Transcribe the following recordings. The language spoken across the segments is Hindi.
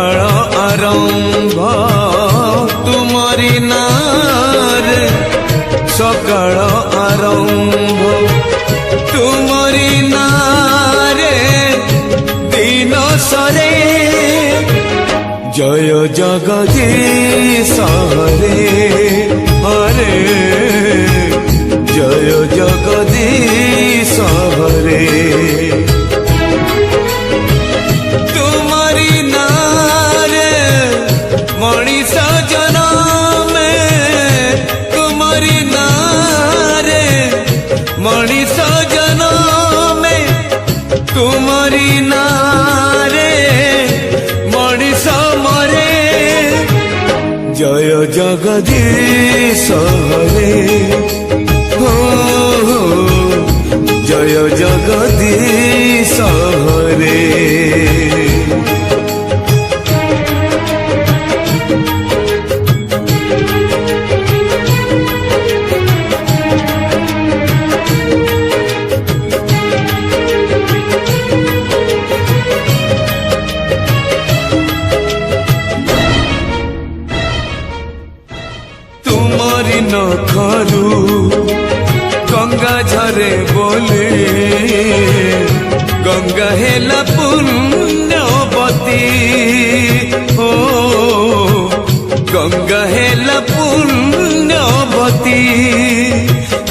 सकाळ आरंभ तुमरी नारे सकाळ आरंभ तुमरी नारे दिन सरे जय जगदीश हरे हरे जय जगदीश हरे मणिष जनम तुम्हारी नारे मणिष जनम तुम्हारी नारे मणिष मरे जय जगदीश हरे हो जय जगदीश हरे नखरू गंगा झरे बोले गंगा हेला पुण्यवती हो गंगा हेला पुण्यवती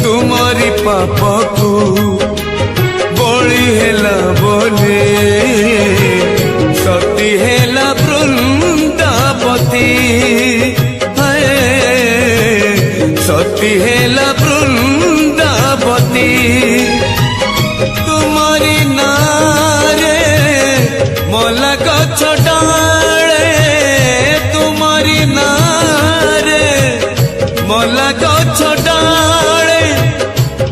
तुमरी पाप को बड़ी हेला बोले सती हेला वृंदावती सती हेला वृंदावती तुम्हारी नारे मला गछ डाले तुम्हारी नारे मला गछ डाले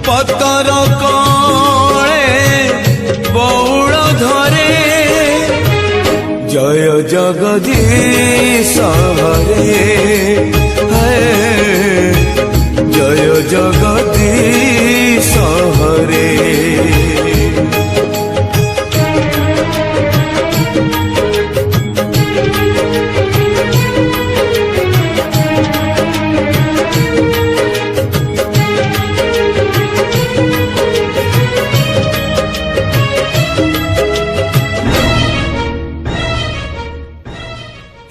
पतर कले बौड़ धरे जय जगदीश हरे जय जगदीश हरे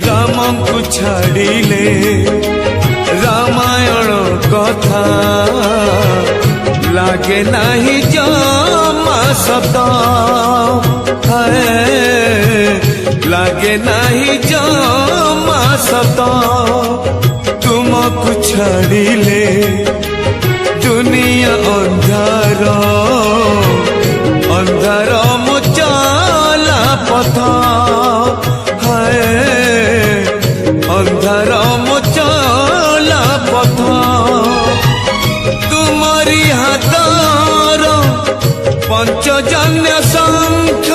राम को छाड़िले रामायण कथा लागे नहीं जमा शब्द लागे नहीं जमा शब्द तुमको छाड़िले दुनिया अंधार अंधार मुचला पथ अंधार मुचला पथ तुमरी हाथर पंचजन्य शंख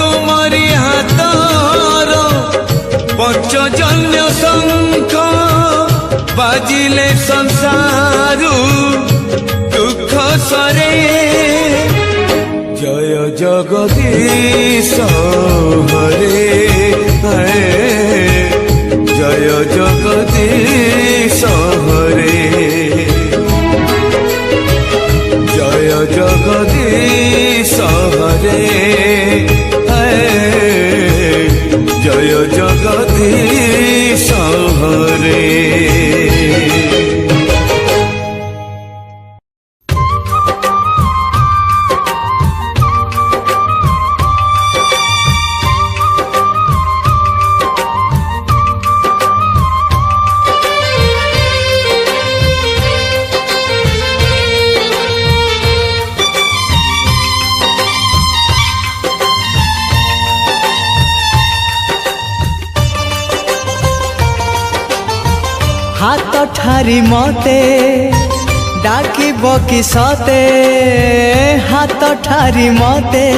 तुमरी हाथर पंचजन्य शंख बाजिले संसारू दुख सरे जय जगदीश हरे हरे जय जगदीश हरे जय जगदीश हरे जय जगदीश हरे हाथ ठारी मते डाकिब कि सते हाथ ठारी मते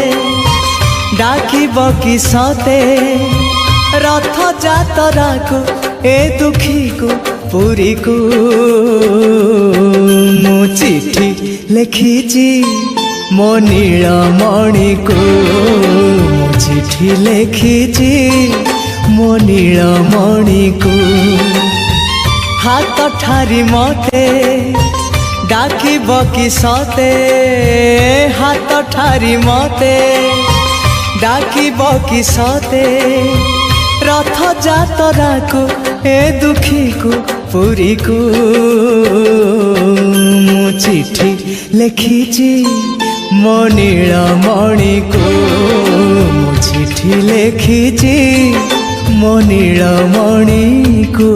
डाकिब कि सते रथ जातरा को ए दुखी को पुरी को मु चिठी लिखिची मो नीलमणि को मु चिठी लिखिची ମୋ ନୀଳମଣିକୁ ହାତ ଠାରି ମତେ ଡାକିବ କି ସତେ ହାତ ଠାରି ମତେ ଡାକିବ କି ସତେ ରଥ ଯାତ୍ରାକୁ ଏ ଦୁଃଖୀକୁ ପୁରୀକୁ ମୁଁ ଚିଠି ଲେଖିଛି ମୋ ନୀଳମଣିକୁ ମୁଁ ଚିଠି ଲେଖିଛି ମୋ ନୀଳମଣିକୁ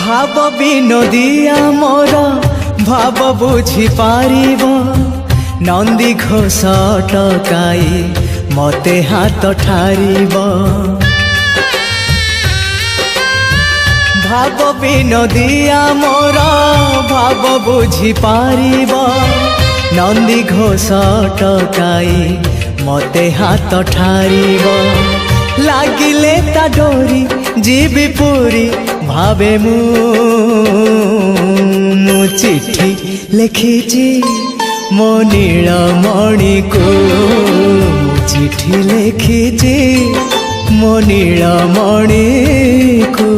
ভাব বিনোদিয়া মোর ভাব বুঝি পারিব নন্দী ঘোষ টকাই মতে হাত ঠারিব ভাব বিনোদিয়া মোর ভাব বুঝি পারিব নন্দী ঘোষ টকাই মতে হাত ঠারিব লাগিলে তা ডোরি ଯିବି ପୁରୀ ଭାବେ ମୁଁ ଚିଠି ଲେଖିଛି ମୋ ନୀଳମଣିକୁ ମୁଁ ଚିଠି ଲେଖିଛି ମୋ ନୀଳମଣିକୁ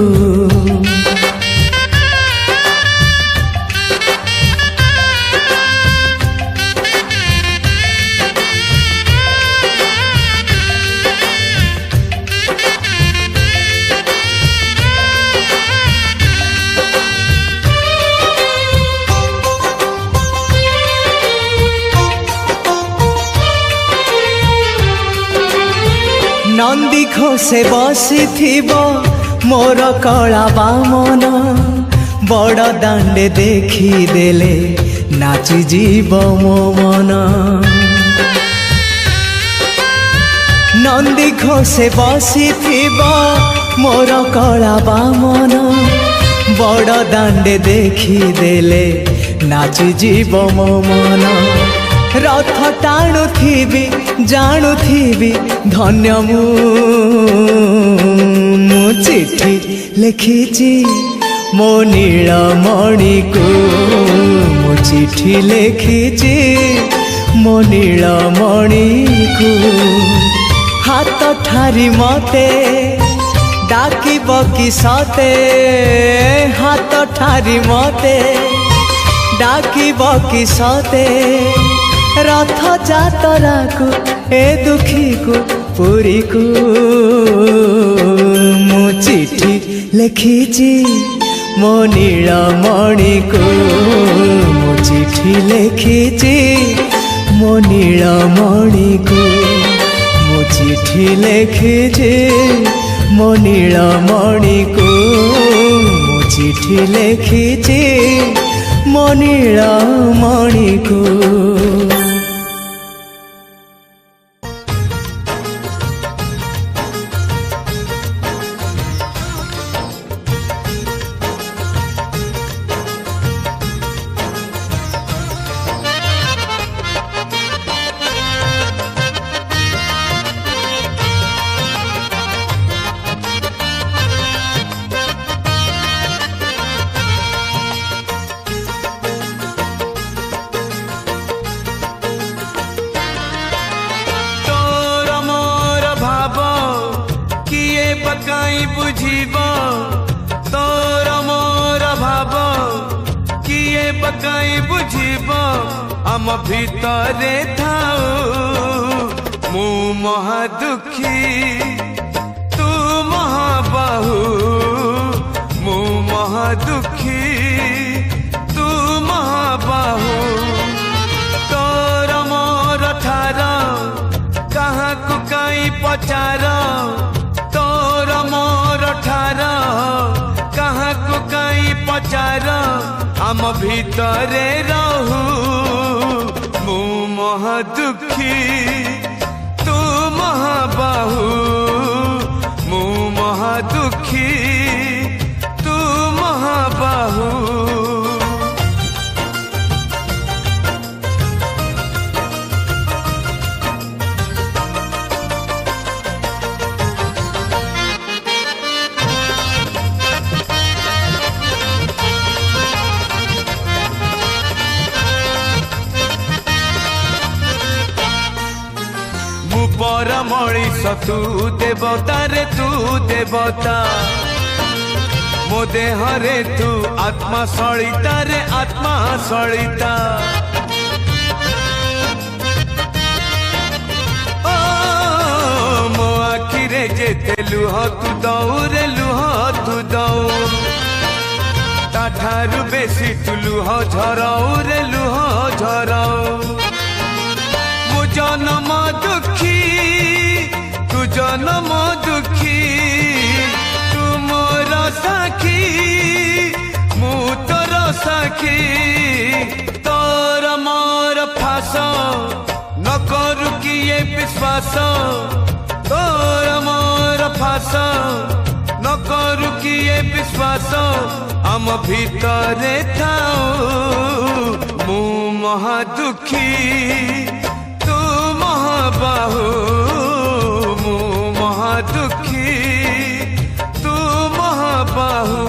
নন্দী ঘোষে বসিথিব মোর কলা বামন বড় দাণ্ডে দেখিদেলে নাচি যাব মো মন নন্দী ঘোষে বসিথিব মোর কলা বামন বড় দাণ্ডে দেখিদেলে নাচি যাব মো মন রথ টাণুথিবি জাণুথিবি ধন্য ମୁଁ ଚିଠି ଲେଖିଛି ମୋ ନୀଳମଣିକୁ ମୁଁ ଚିଠି ଲେଖିଛି ମୋ ନୀଳମଣିକୁ ହାତ ଠାରି ମତେ ଡାକିବ କି ସତେ ହାତ ଠାରି ମତେ ଡାକିବ କି ସତେ ରଥ ଯାତ୍ରାକୁ ଏ ଦୁଃଖୀକୁ ପୁରୀକୁ ମୁଁ ଚିଠି ଲେଖିଛି ମୋ ନୀଳମଣିକୁ ମୁଁ ଚିଠି ଲେଖିଛି ମୋ ନୀଳମଣିକୁ ମୁଁ ଚିଠି ଲେଖିଛି ମୋ ନୀଳମଣିକୁ ମୁଁ ଚିଠି ଲେଖିଛି ମୋ ନୀଳମଣିକୁ पकाई बुझीब तोर मोर भाव किए पकाई बुझीब आम भितरे थाऊ मु महा दुखी तू महाबाहु मु महा दुखी तू महाबाहु तोर मोर ठार कहाँ को काई पचार तोर मोर ठार कहाँ को काई पचार आम भितरे रहू मु महा दुखी तू महाबाहु मु महा दुखी तू महाबाहु ମଣିଷ ତୁ ଦେବତାରେ ତୁ ଦେବତା ମୋ ଦେହରେ ତୁ ଆତ୍ମା ସଳିତାରେ ଆତ୍ମା ସଳିତା ମୋ ଆଖିରେ ଯେତେ ଲୁହ ତୁ ଦଉରେ ଲୁହ ତୁ ଦଉ ତାଠାରୁ ବେଶୀ ତୁ ଲୁହ ଝରାଉରେ ଲୁହ ଝରାଉ ମୁଁ ଜନମ ଦୁଃଖୀ ତୁ ଜନମ ଦୁଃଖୀ ତୁ ମୋର ସାକ୍ଷୀ ମୁଁ ତୋର ସାକ୍ଷୀ ତୋର ମୋର ଫାସ ନ କରୁ କିଏ ବିଶ୍ୱାସ ତୋର ମୋର ଫାସ ନ କରୁ କିଏ ବିଶ୍ୱାସ ଆମ ଭିତରେ ଥାଉ ମୁଁ ମହା ଦୁଃଖୀ ତୁ ମହାବାହୁ ମୁଁ ମହା ଦୁଃଖୀ ତୁ ମହାବାହୁ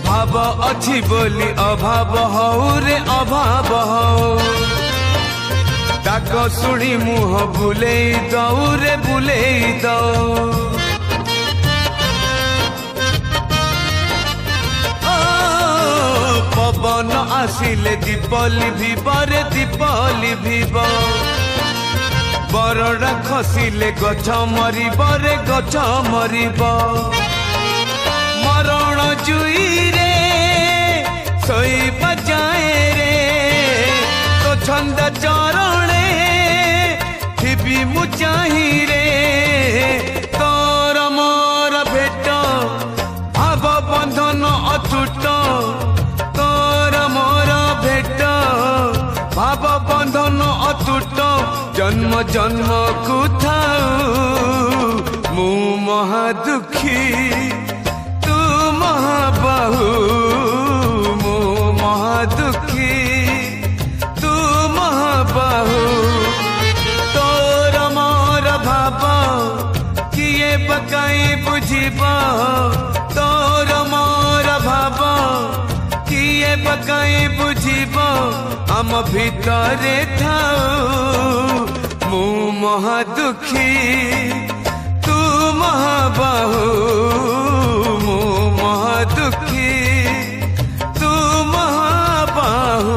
भाव अच्छी बोली अभाव हऊ रे अभाव हऊ डाक शुणी मुह बुले दऊ रे बुले दऊ पवन आसिले दीपली भीब रे दीपली भीब बरडा खसिले गछ मरिब रे गछ मरिब मरण जुई रे शोइबा जाए रे तो छंद चरणे थिबी मु चाही रे तोर मोर भेट भाव बंधन अटूट तोर मोर भेट भाव बंधन अटूट जन्म जन्म को थाऊ मु महा दुखी महाबाहु मो महादुखी तू महाबाहु तोर मोर भाव किए पकाई बुझिब तोर मोर भाव किए पकाई बुझिब आम भितरे थाऊ मु महादुखी तू महाबाहु दुखी तू महाबाहु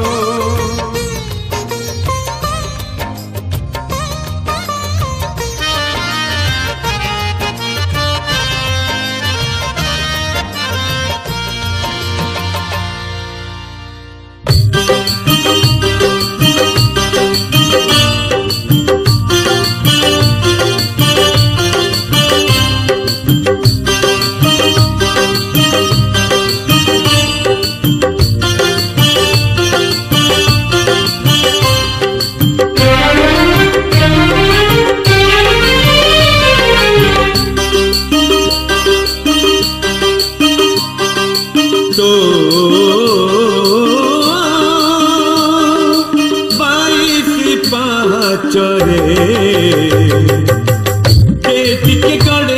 चरे के गड़े